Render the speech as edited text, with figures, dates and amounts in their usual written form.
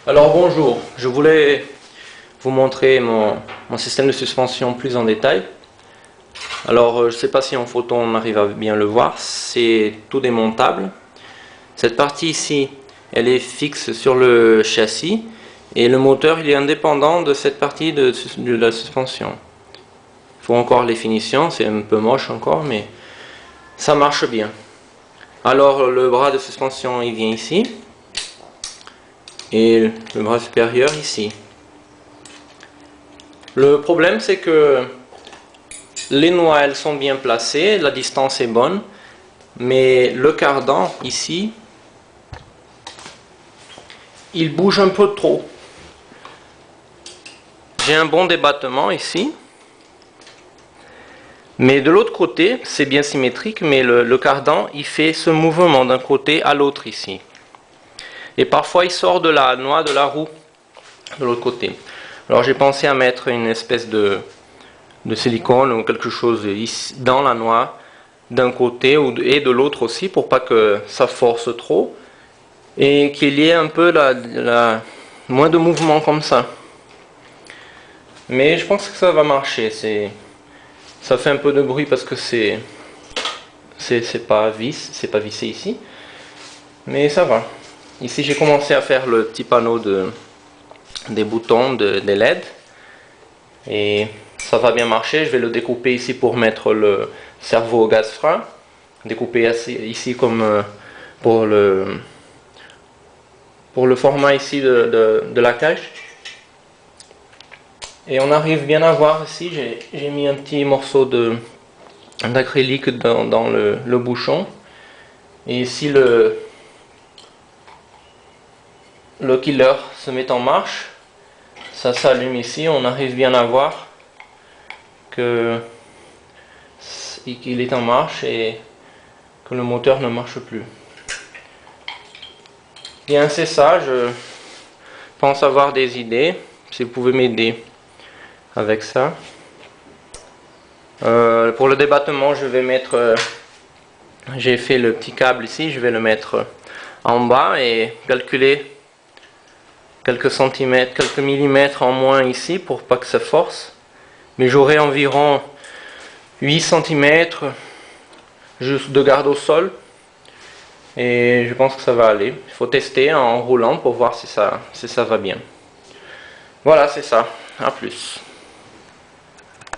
Alors bonjour, je voulais vous montrer mon système de suspension plus en détail. Alors je ne sais pas si en photo on arrive à bien le voir, c'est tout démontable. Cette partie ici, elle est fixe sur le châssis et le moteur il est indépendant de cette partie de la suspension. Il faut encore les finitions, c'est un peu moche encore mais ça marche bien. Alors le bras de suspension il vient ici. Et le bras supérieur ici. Le problème c'est que les noix elles sont bien placées, la distance est bonne, mais le cardan ici, il bouge un peu trop. J'ai un bon débattement ici, mais de l'autre côté c'est bien symétrique, mais le cardan il fait ce mouvement d'un côté à l'autre ici. Et parfois il sort de la noix de la roue de l'autre côté. Alors j'ai pensé à mettre une espèce de silicone ou quelque chose ici, dans la noix d'un côté et de l'autre aussi pour pas que ça force trop et qu'il y ait un peu moins de mouvement comme ça. Mais je pense que ça va marcher. Ça fait un peu de bruit parce que c'est pas vissé ici, mais ça va. Ici j'ai commencé à faire le petit panneau des boutons des LED et ça va bien marcher. Je vais le découper ici pour mettre le cerveau au gaz frein, découper ici comme pour le format ici de la cage. Et on arrive bien à voir ici, j'ai mis un petit morceau d'acrylique dans le bouchon, et ici le killer se met en marche, ça s'allume ici, on arrive bien à voir qu'il est en marche et que le moteur ne marche plus. Bien, c'est ça, je pense avoir des idées, si vous pouvez m'aider avec ça. Pour le débattement, je vais mettre, j'ai fait le petit câble ici, je vais le mettre en bas et calculer quelques centimètres, quelques millimètres en moins ici pour pas que ça force. Mais j'aurai environ 8 cm juste de garde au sol. Et je pense que ça va aller. Il faut tester en roulant pour voir si ça va bien. Voilà, c'est ça. À plus.